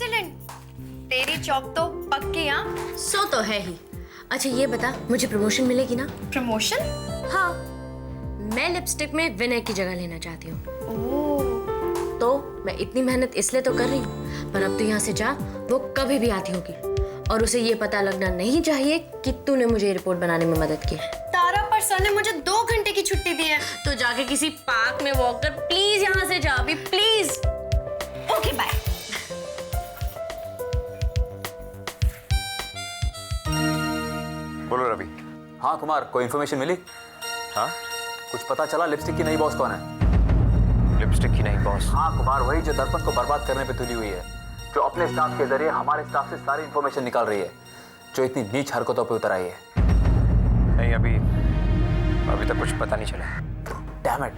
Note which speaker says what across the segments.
Speaker 1: Excellent, तेरी चौक तो पक्की। हाँ
Speaker 2: सो तो है ही। अच्छा ये बता, मुझे प्रमोशन मिलेगी ना?
Speaker 1: प्रमोशन?
Speaker 2: हाँ, मैं लिपस्टिक में विनय की जगह लेना चाहती हूँ। तो मैं इतनी मेहनत इसलिए तो कर रही हूँ, पर अब तो यहाँ से जा, वो कभी भी आती होगी और उसे ये पता लगना नहीं चाहिए कि तूने मुझे रिपोर्ट बनाने में मदद की।
Speaker 1: तारा, पर सर ने मुझे 2 घंटे की छुट्टी दी है।
Speaker 2: तो जाके किसी पार्क में वॉक कर, प्लीज यहाँ से जा अभी, प्लीज।
Speaker 1: Okay bye.
Speaker 3: बोलो रवि।
Speaker 4: हाँ कुमार, कोई इन्फॉर्मेशन मिली?
Speaker 3: हाँ,
Speaker 4: कुछ पता चला लिपस्टिक की नई बॉस कौन है?
Speaker 3: लिपस्टिक की नई बॉस?
Speaker 4: हाँ कुमार, वही जो दर्पण को बर्बाद करने पे तुली हुई है, जो अपने स्टाफ के जरिए हमारे स्टाफ से सारी इन्फॉर्मेशन निकाल रही है, जो इतनी नीच हरकतों पे उतर आई है।
Speaker 3: नहीं, अभी तक कुछ पता नहीं चला।
Speaker 4: डैम इट,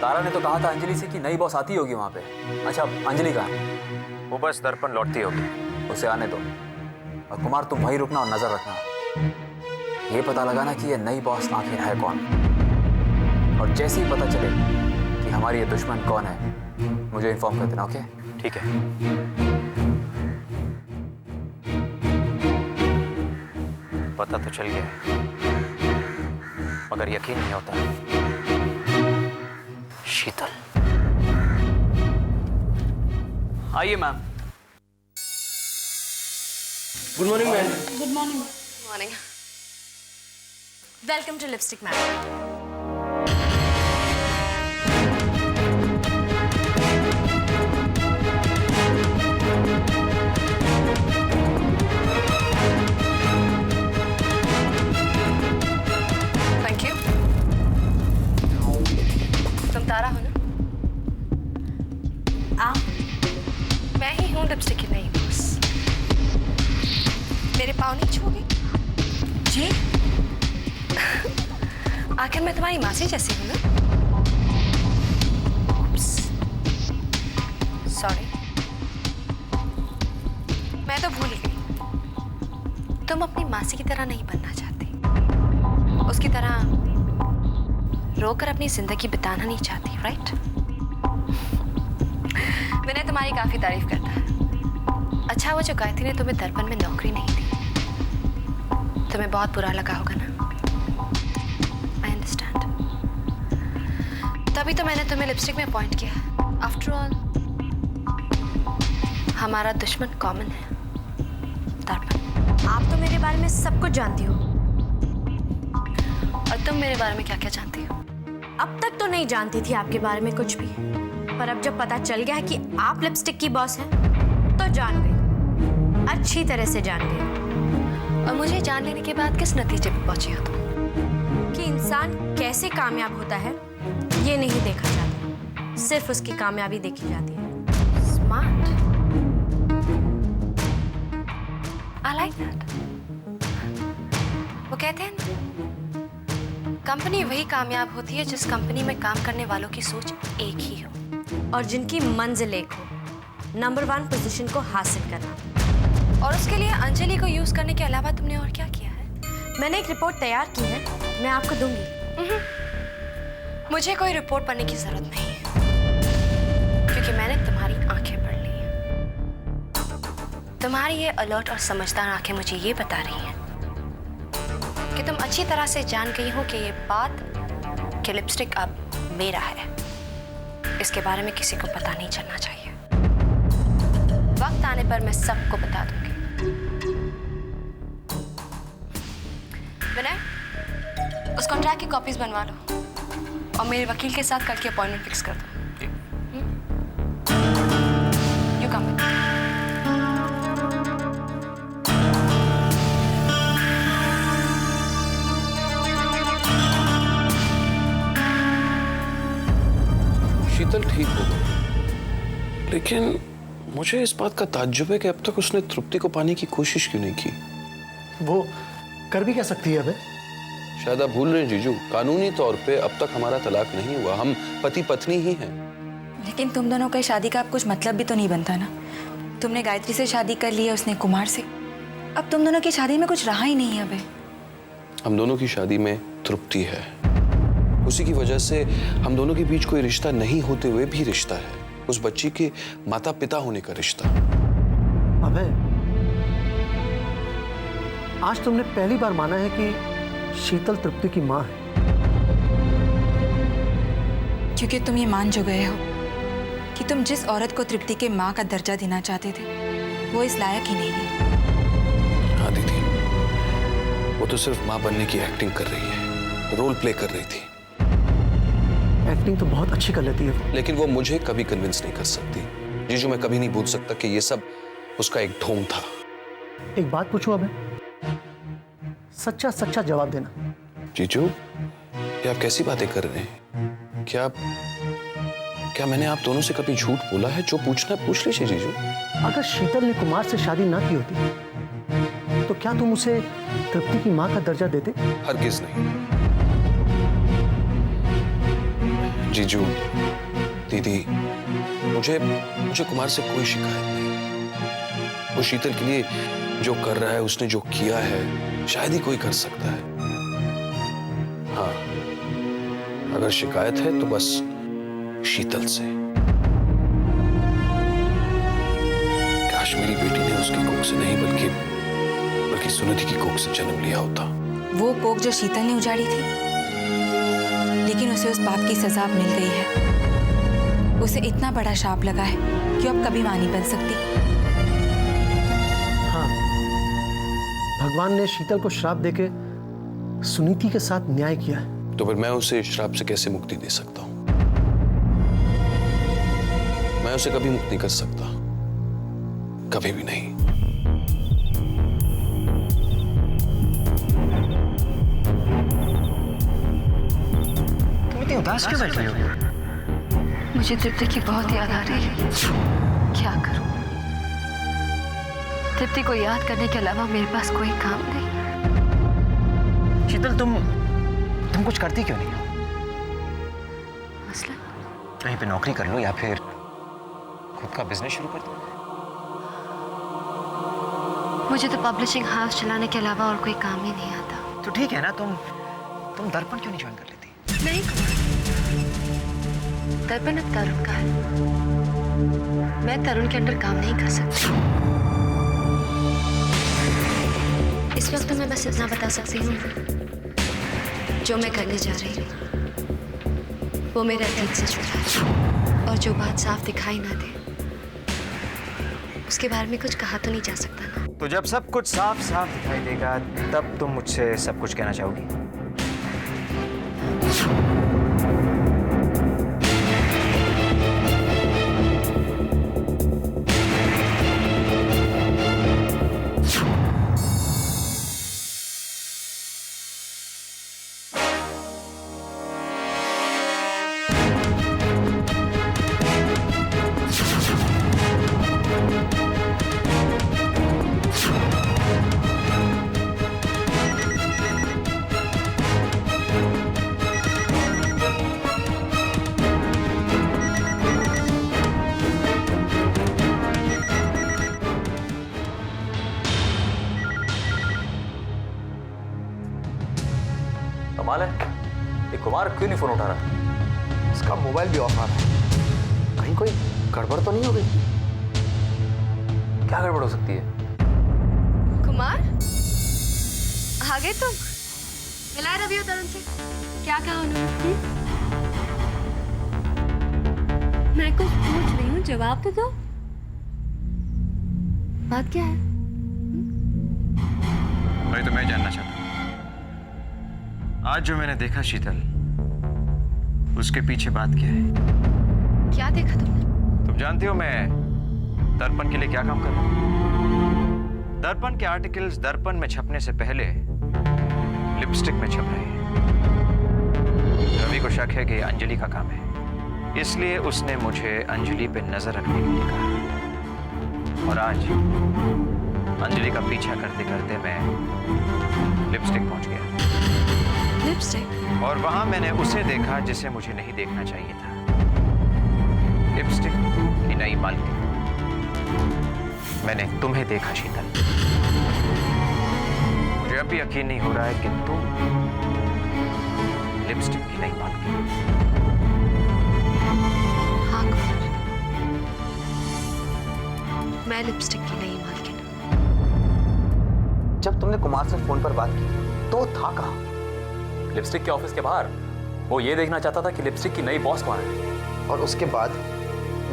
Speaker 4: तारा ने तो कहा था अंजलि से कि नई बॉस आती होगी वहाँ पे। अच्छा अंजलि कहाँ?
Speaker 3: वो बस दर्पण लौटती होगी।
Speaker 4: उसे आने दो, और कुमार तुम वहीं रुकना और नजर रखना। ये पता लगाना कि ये नई बॉस आखिर है कौन, और जैसे ही पता चले कि हमारी ये दुश्मन कौन है, मुझे इन्फॉर्म कर देना। ओके?
Speaker 3: ठीक है। पता तो चल गया, मगर यकीन नहीं होता। शीतल।
Speaker 4: आइए ma'am.
Speaker 5: Good morning ma'am.
Speaker 1: Good morning.
Speaker 2: Morning. Welcome to lipstick ma'am.
Speaker 1: Thank you. तुम तारा हो ना? मैं ही हूँ लिपस्टिक की नई बॉस। मेरे पाँव नहीं छूओगे? जी? आखिर मैं तुम्हारी मासी जैसी हूँ ना? सॉरी, मैं तो भूल गई। तुम अपनी मासी की तरह नहीं बनना चाहती, उसकी तरह रोकर अपनी जिंदगी बिताना नहीं चाहती, राइट? विनय तुम्हारी काफी तारीफ करता है। अच्छा, वो जो गायत्री ने तुम्हें दर्पण में नौकरी नहीं दी, तुम्हें बहुत बुरा लगा होगा ना? I understand. तभी तो मैंने तुम्हें लिपस्टिक में अपॉइंट किया। आफ्टर ऑल हमारा दुश्मन कॉमन है, दर्पण।
Speaker 2: आप तो मेरे बारे में सब कुछ जानती हो,
Speaker 1: और तुम मेरे बारे में क्या क्या जानती हो?
Speaker 2: अब तक तो नहीं जानती थी आपके बारे में कुछ भी, पर अब जब पता चल गया है कि आप लिपस्टिक की बॉस हैं, तो जान गई, अच्छी तरह से जान गई।
Speaker 1: और मुझे जान लेने के बाद किस नतीजे पे पहुंची हो तुम?
Speaker 2: कि इंसान कैसे कामयाब होता है ये नहीं देखा जाता, सिर्फ उसकी कामयाबी देखी जाती है।
Speaker 1: स्मार्ट। I like that. वो कहते हैं ना, कंपनी वही कामयाब होती है जिस कंपनी में काम करने वालों की सोच एक ही हो
Speaker 2: और जिनकी मंजिल एक हो, नंबर 1 पोजीशन को हासिल करना।
Speaker 1: और उसके लिए अंजलि को यूज करने के अलावा तुमने और क्या किया है?
Speaker 2: मैंने एक रिपोर्ट तैयार की है, मैं आपको दूंगी।
Speaker 1: मुझे कोई रिपोर्ट पढ़ने की जरूरत नहीं है, क्योंकि मैंने तुम्हारी आंखें पढ़ ली हैं। तुम्हारी ये अलर्ट और समझदार आंखें मुझे ये बता रही हैं कि तुम अच्छी तरह से जान गई हो कि ये बात कि लिपस्टिक अब मेरा है, इसके बारे में किसी को पता नहीं चलना चाहिए। वक्त आने पर मैं सबको बता दूंगी। विनय, उस कॉन्ट्रैक्ट की कॉपीज बनवा लो और मेरे वकील के साथ कल की अपॉइंटमेंट फिक्स कर दो। You come.
Speaker 5: शीतल ठीक हो गई, लेकिन मुझे इस बात का ताज्जुब है कि अब तक उसने तृप्ति को पाने की कोशिश क्यों नहीं की।
Speaker 6: वो कर भी क्या सकती है अबे?
Speaker 5: शायद आप भूल रहे हैं जीजू, कानूनी तौर पे अब तक हमारा तलाक नहीं हुआ, हम पति पत्नी ही हैं।
Speaker 7: लेकिन तुम दोनों का शादी का अब कुछ मतलब भी तो नहीं बनता ना। तुमने गायत्री से शादी कर ली है, उसने कुमार से। अब तुम दोनों की शादी में कुछ रहा ही नहीं है अबे।
Speaker 5: हम दोनों की शादी में तृप्ति है, उसी की वजह से हम दोनों के बीच कोई रिश्ता नहीं होते हुए भी रिश्ता है, उस बच्ची के माता पिता होने का रिश्ता।
Speaker 6: अभय, आज तुमने पहली बार माना है कि शीतल तृप्ति की मां है।
Speaker 7: क्योंकि तुम ये मान जो गए हो कि तुम जिस औरत को तृप्ति के माँ का दर्जा देना चाहते थे वो इस लायक ही नहीं है।
Speaker 5: हाँ दीदी, वो तो सिर्फ माँ बनने की एक्टिंग कर रही है, रोल प्ले कर रही थी।
Speaker 6: एक्टिंग तो बहुत अच्छी कर लेती है,
Speaker 5: लेकिन वो मुझे कभी कन्विंस नहीं कर सकती। जीजू, मैं कभी नहीं भूल सकता कि ये सब उसका एक ढोंग था।
Speaker 6: एक बात पूछूं अभय, सच्चा सच्चा जवाब देना।
Speaker 5: जीजू, ये आप कैसी बातें कर रहे हैं? क्या मैंने आप दोनों से कभी झूठ बोला है? जो पूछना है पूछ लीजिए जीजू।
Speaker 6: अगर शीतल ने कुमार से शादी ना की होती तो क्या तुम उसे तृप्ति की मां का दर्जा देते?
Speaker 5: हरगिज नहीं। जीजू, दीदी, मुझे कुमार से कोई शिकायत नहीं। वो शीतल के लिए जो कर रहा है, उसने जो किया है, शायद ही कोई कर सकता है। हाँ, अगर शिकायत है तो बस शीतल से। काश मेरी बेटी ने उसकी कोख से नहीं बल्कि सुनिधि की कोख से जन्म लिया होता।
Speaker 7: वो कोख जो शीतल ने उजाड़ी थी, लेकिन उसे उस बात की सजा अब मिल गई है। उसे इतना बड़ा शाप लगा है कि अब कभी मां नहीं बन सकती।
Speaker 6: हाँ, भगवान ने शीतल को श्राप देके सुनीति के साथ न्याय किया है।
Speaker 5: तो फिर मैं उसे श्राप से कैसे मुक्ति दे सकता हूं? मैं उसे कभी मुक्त नहीं कर सकता, कभी भी नहीं।
Speaker 8: तुम इतनी उदास क्यों बैठी हो?
Speaker 1: मुझे तृप्ति की बहुत याद आ रही है। क्या करूं? तृप्ति को याद करने के अलावा मेरे पास कोई काम नहीं।
Speaker 8: शीतल, तुम कुछ करती क्यों नहीं हो?
Speaker 1: मसलन
Speaker 8: कहीं पे नौकरी कर लो या फिर खुद का बिजनेस शुरू कर दो।
Speaker 1: मुझे तो पब्लिशिंग हाउस चलाने के अलावा और कोई काम ही नहीं आता।
Speaker 8: तो ठीक है ना, तुम दर्पण क्यों नहीं ज्वाइन कर लेती?
Speaker 1: नहीं कुमार, दर्पण अब तरुण का है। मैं तरुण के अंडर काम नहीं कर सकती। इस वक्त मैं बस इतना बता सकती हूँ, जो मैं करने जा रही हूँ वो मेरे अतीत से जुड़ा है, और जो बात साफ दिखाई ना दे उसके बारे में कुछ कहा तो नहीं जा सकता ना।
Speaker 8: तो जब सब कुछ साफ साफ दिखाई देगा तब तुम मुझसे सब कुछ कहना चाहोगी?
Speaker 4: कमाल है, ये कुमार क्यों नहीं फोन उठा रहा?
Speaker 6: इसका मोबाइल भी ऑफ आ रहा है। कहीं कोई गड़बड़ तो नहीं हो गई?
Speaker 4: क्या गड़बड़ हो सकती है?
Speaker 1: कुमार, आ गए तुम? मिला रवि और तरुण से? क्या कहा उन्होंने? मैं कुछ पूछ रही हूँ, जवाब तो दो। बात क्या है?
Speaker 8: भाई, तो मैं जानना चाहता हूँ, आज जो मैंने देखा शीतल, उसके पीछे बात क्या है?
Speaker 1: क्या देखा तुमने?
Speaker 8: तुम जानती हो मैं दर्पण के लिए क्या काम कर रहा हूँ? दर्पण के आर्टिकल्स दर्पण में छपने से पहले लिपस्टिक में छप रहे हैं। रवि को शक है कि अंजलि का काम है, इसलिए उसने मुझे अंजलि पे नजर रखने के लिए कहा। और आज अंजलि का पीछा करते करते मैं लिपस्टिक पहुंच गया।
Speaker 1: लिपस्टिक?
Speaker 8: और वहां मैंने उसे देखा जिसे मुझे नहीं देखना चाहिए था। लिपस्टिक की नई मालकिन मैंने तुम्हें देखा शीतल। मुझे अब भी यकीन नहीं हो रहा है कि तुम लिपस्टिक की नई मालकिन।
Speaker 1: हाँ कुमार, मैं लिपस्टिक की नई मालकिन।
Speaker 4: जब तुमने कुमार से फोन पर बात की तो था कहाँ? लिपस्टिक के ऑफिस के बाहर। वो ये देखना चाहता था कि लिपस्टिक की नई बॉस कौन है। और उसके बाद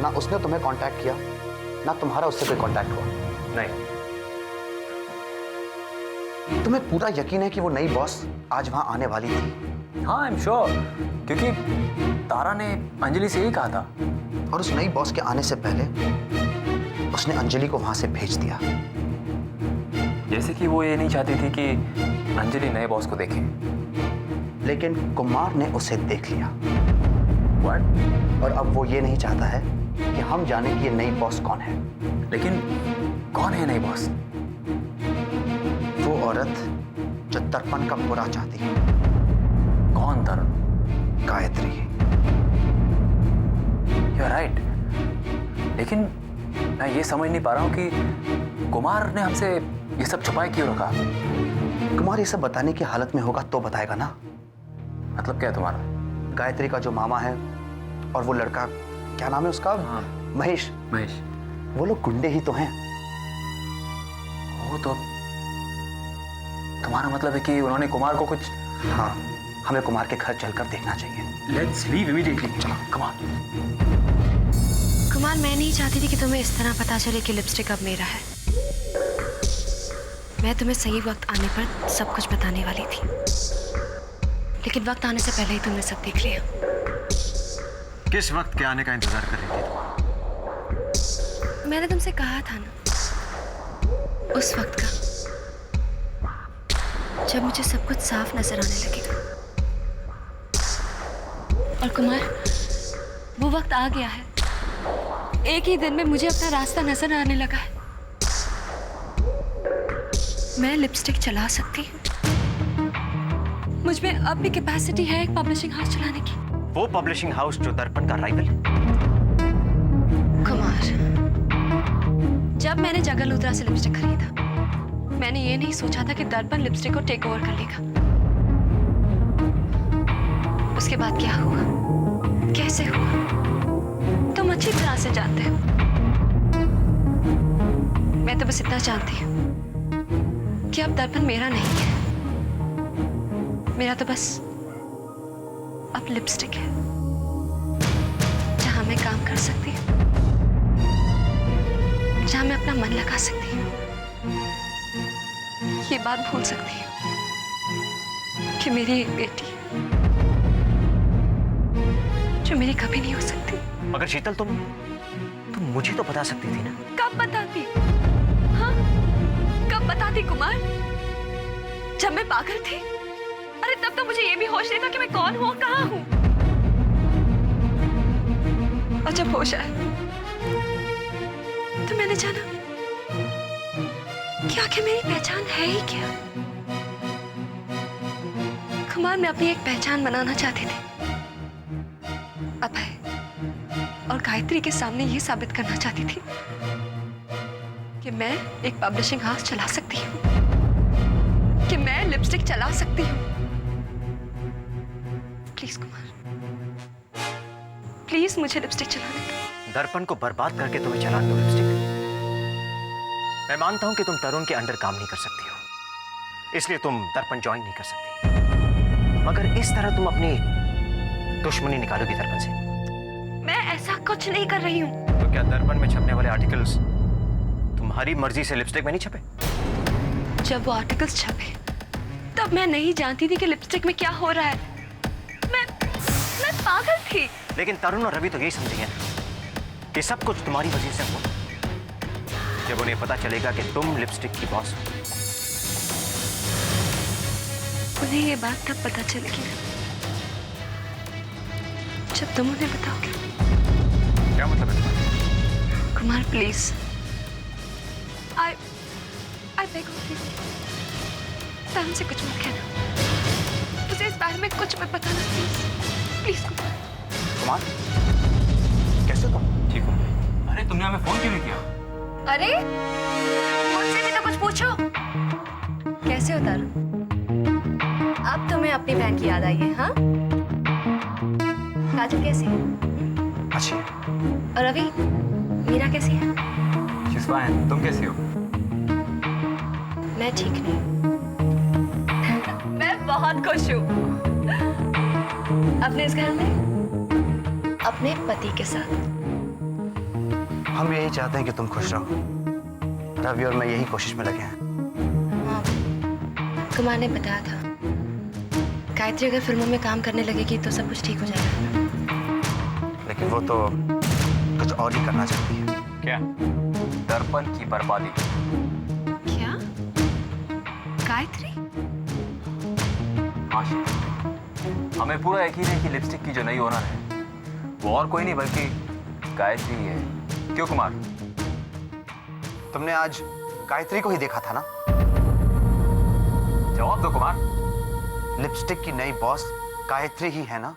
Speaker 4: ना उसने तुम्हें कांटेक्ट किया, ना तुम्हारा उससे कोई कांटेक्ट हुआ।
Speaker 8: नहीं,
Speaker 4: तुम्हें पूरा यकीन है कि वो नई बॉस आज वहां आने वाली थी? हाँ, आई एम श्योर, क्योंकि तारा ने अंजलि से यही कहा था। और उस नई बॉस के आने से पहले उसने अंजलि को वहां से भेज दिया, जैसे कि वो ये नहीं चाहती थी कि अंजलि नए बॉस को देखे। लेकिन कुमार ने उसे देख लिया। What? और अब वो ये नहीं चाहता है कि हम जाने कि ये नई बॉस कौन है। लेकिन कौन है नई बॉस? वो औरत जो दर्पण का बुरा चाहती है। कौन तरुण? गायत्री। You're right. लेकिन मैं ये समझ नहीं पा रहा हूँ कि कुमार ने हमसे ये सब छुपाए क्यों रखा। कुमार ये सब बताने की हालत में होगा तो बताएगा ना। मतलब क्या है तुम्हारा? गायत्री का जो मामा है और वो लड़का, क्या नाम है उसका? हाँ। महेश। वो लोग गुंडे ही तो हैं। वो तो तुम्हारा मतलब है कि उन्होंने कुमार को कुछ। हाँ, हमें कुमार के घर चलकर देखना चाहिए। Let's leave immediately. चलो, कम ऑन।
Speaker 1: कुमार, मैं नहीं चाहती थी कि तुम्हें इस तरह पता चले कि लिपस्टिक अब मेरा है। मैं तुम्हें सही वक्त आने पर सब कुछ बताने वाली थी, लेकिन वक्त आने से पहले ही तुमने सब देख लिया।
Speaker 8: किस वक्त के आने का इंतजार कर रही थी तुम?
Speaker 1: मैंने तुमसे कहा था ना, उस वक्त का, जब मुझे सब कुछ साफ नजर आने लगेगा। और कुमार, वो वक्त आ गया है। एक ही दिन में मुझे अपना रास्ता नजर आने लगा है। मैं लिपस्टिक चला सकती हूँ। मुझ में अब भी कैपेसिटी है एक पब्लिशिंग हाउस चलाने की।
Speaker 8: वो पब्लिशिंग हाउस जो दर्पण का राइवल है।
Speaker 1: कुमार, जब मैंने जगलूत्रा से लिपस्टिक खरीदा, मैंने ये नहीं सोचा था कि दर्पण लिपस्टिक को टेक ओवर कर लेगा। उसके बाद क्या हुआ, कैसे हुआ, तुम अच्छी तरह से जानते हो। मैं तो बस इतना जानती हूँ कि अब दर्पण मेरा नहीं है। मेरा तो बस अब लिपस्टिक है, जहां मैं काम कर सकती हूँ, जहां मैं अपना मन लगा सकती हूँ, ये बात भूल सकती हूँ कि मेरी एक बेटी है जो मेरी कभी नहीं हो सकती।
Speaker 8: मगर शीतल, तुम मुझे तो बता सकती थी ना।
Speaker 1: कब बताती? हाँ, कब बताती कुमार? जब मैं पागल थी? अरे तब तो मुझे ये भी होश नहीं था कि मैं कौन हूँ, कहाँ हूँ। और जब होश आया तो मैंने जाना कि आखिर मेरी पहचान है ही क्या। कुमार, मैं अपनी एक पहचान बनाना चाहती थी, अब है। और गायत्री के सामने ये साबित करना चाहती थी कि मैं एक पब्लिशिंग हाउस चला सकती हूँ, कि मैं लिपस्टिक चला सकती हूँ। प्लीज कुमार, प्लीज मुझे लिपस्टिक चलाने दो।
Speaker 8: दर्पण को बर्बाद करके तुम्हें चलाने दो लिपस्टिक। मैं मानता हूं कि तुम तरुण के अंडर काम नहीं कर सकती हो, इसलिए तुम दर्पण ज्वाइन नहीं कर सकती। मगर इस तरह तुम अपनी दुश्मनी निकालोगी दर्पण से।
Speaker 1: मैं ऐसा कुछ नहीं कर रही हूँ।
Speaker 8: तो क्या दर्पण में छपने वाले आर्टिकल्स तुम्हारी मर्जी से लिपस्टिक में नहीं छपे?
Speaker 1: जब वो आर्टिकल्स छपे तब मैं नहीं जानती थी कि लिपस्टिक में क्या हो रहा है। मैं पागल थी।
Speaker 8: लेकिन तरुण और रवि तो यही समझेंगे कि सब कुछ तुम्हारी वजह से हुआ। जब उन्हें पता चलेगा कि तुम लिपस्टिक की बॉस हो।
Speaker 1: उन्हें ये बात तब पता चलेगी जब तुम उन्हें बताओगे।
Speaker 8: क्या मतलब है तुम्हारा?
Speaker 1: Kumar, please, I beg of you, Tarun से कुछ मत कहना। उसे इस बारे में कुछ मत बताना, प्लीज प्लीज।
Speaker 4: कुमार, कैसे तुम?
Speaker 3: ठीक हो? अरे तुमने हमें फोन क्यों नहीं किया?
Speaker 1: अरे मुझसे भी तो कुछ पूछो। कैसे हो तरुण? अब तुम्हें अपनी बहन की याद आई है? हाँ, काजल कैसी है?
Speaker 4: अच्छी।
Speaker 1: और रवि, मीरा कैसी है?
Speaker 3: She's
Speaker 4: just fine. तुम कैसी हो?
Speaker 1: मैं ठीक नहीं। मैं बहुत खुश हूँ अपने इस घर में अपने पति के साथ।
Speaker 9: हम यही चाहते हैं कि तुम खुश रहो। रवि और मैं यही कोशिश में लगे हैं।
Speaker 1: हाँ, कुमार ने बताया था गायत्री अगर फिल्मों में काम करने लगेगी तो सब कुछ ठीक हो जाएगा।
Speaker 9: लेकिन वो तो कुछ और ही करना चाहती है।
Speaker 4: क्या? दर्पण की बर्बादी।
Speaker 1: क्या? गायत्री?
Speaker 4: हाँ हमें पूरा यकीन है कि लिपस्टिक की जो नई ओनर है वो और कोई नहीं बल्कि गायत्री है। क्यों कुमार?
Speaker 9: तुमने आज गायत्री को ही देखा था ना?
Speaker 4: जवाब दो कुमार।
Speaker 9: लिपस्टिक की नई बॉस गायत्री ही है ना?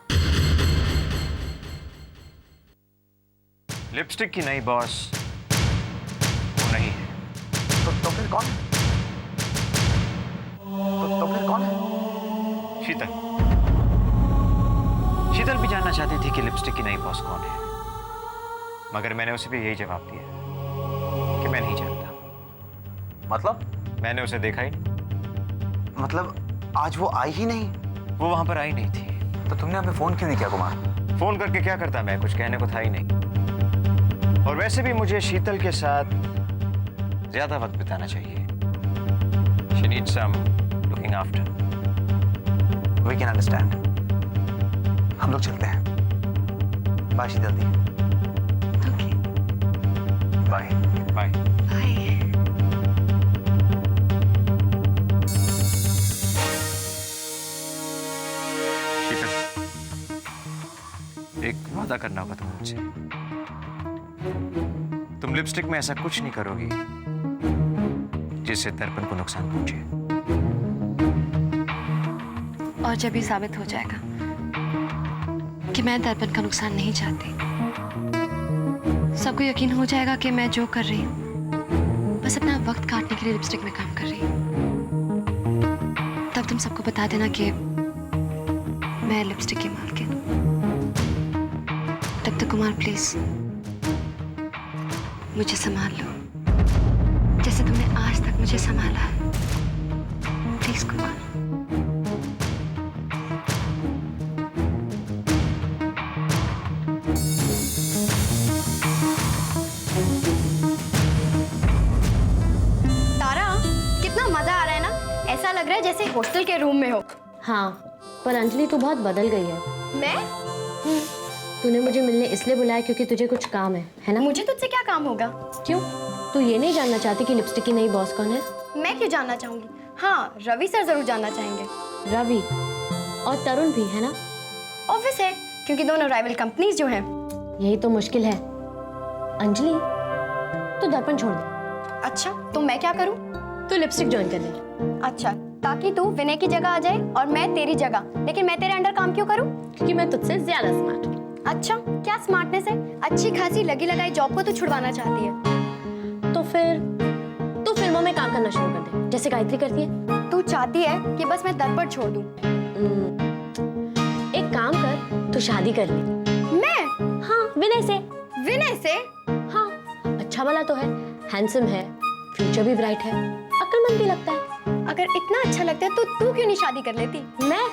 Speaker 8: लिपस्टिक की नई बॉस वो नहीं है।
Speaker 9: तो फिर कौन है? तो फिर कौन है?
Speaker 8: शीतल। शीतल भी जानना चाहती थी कि लिपस्टिक की नई बॉस कौन है, मगर मैंने उसे भी यही जवाब दिया कि मैं नहीं जानता।
Speaker 4: मतलब?
Speaker 8: मैंने उसे देखा ही नहीं।
Speaker 9: मतलब आज वो आई ही नहीं?
Speaker 8: वो वहां पर आई नहीं थी।
Speaker 4: तो तुमने हमें फोन क्यों नहीं किया कुमार?
Speaker 8: फोन करके क्या करता, मैं कुछ कहने को था ही नहीं। और वैसे भी मुझे शीतल के साथ ज्यादा वक्त बिताना चाहिए। She needs some looking after.
Speaker 9: We can understand. हम लोग चलते हैं। बाय शीतल दी।
Speaker 1: Okay,
Speaker 9: bye.
Speaker 8: Bye.
Speaker 1: Bye.
Speaker 8: Sheetal, एक वादा करना होगा तुम्हें मुझसे। तुम लिपस्टिक में ऐसा कुछ नहीं करोगी जिससे दर्पण को नुकसान पहुंचे।
Speaker 1: और जब ये साबित हो जाएगा कि मैं दर्पण का नुकसान नहीं चाहती, सबको यकीन हो जाएगा कि मैं जो कर रही हूँ बस अपना वक्त काटने के लिए लिपस्टिक में काम कर रही हूँ। तब तुम सबको बता देना कि मैं लिपस्टिक की मालकिन हूँ। तब तक कुमार प्लीज मुझे संभाल लो जैसे तुमने आज तक मुझे संभाला है। प्लीज कुमार।
Speaker 10: तारा, कितना मजा आ रहा है ना? ऐसा लग रहा है जैसे हॉस्टल के रूम में हो।
Speaker 2: हाँ, पर अंजलि तू बहुत बदल गई है।
Speaker 10: मैं?
Speaker 2: तूने मुझे मिलने इसलिए बुलाया क्योंकि तुझे कुछ काम है ना?
Speaker 10: मुझे तुझसे क्या काम होगा?
Speaker 2: क्यों? तू ये नहीं जानना चाहती कि लिपस्टिक की नई बॉस कौन है?
Speaker 10: मैं क्यों जानना चाहूंगी? हाँ, रवि सर जरूर जानना चाहेंगे।
Speaker 2: रवि और तरुण भी है ना?
Speaker 10: ऑफिस है, क्योंकि दोनों राइवल कंपनीज जो हैं।
Speaker 2: यही तो मुश्किल है। अंजलि, तू दर्पण छोड़ दे।
Speaker 10: अच्छा, तो मैं क्या करूं?
Speaker 2: तू लिपस्टिक ज्वाइन कर ले।
Speaker 10: अच्छा, ताकि तू विनय की जगह आ जाए और मैं तेरी जगह। लेकिन मैं तेरे अंडर काम क्यों करूं?
Speaker 2: क्योंकि मैं तुझसे ज्यादा स्मार्ट हूँ।
Speaker 10: अच्छा, क्या स्मार्टनेस है? अच्छी खासी लगी लगाई जॉब को तू छुड़वाना चाहती है।
Speaker 2: तो फिर तू फिल्मों में काम करना शुरू कर दे, जैसे गायत्री करती है।
Speaker 10: तू चाहती है कि बस मैं दर्पण छोड़ दूं?
Speaker 2: एक काम कर, तू शादी कर ले।
Speaker 10: मैं?
Speaker 2: हाँ, विनय से।
Speaker 10: विनय से?
Speaker 2: हाँ, अच्छा वाला तो है, हैंडसम है, फ्यूचर भी ब्राइट है, अक्लमंद भी लगता है।
Speaker 10: अगर इतना अच्छा लगता है तो तू क्यों नहीं शादी कर लेती?
Speaker 2: मैं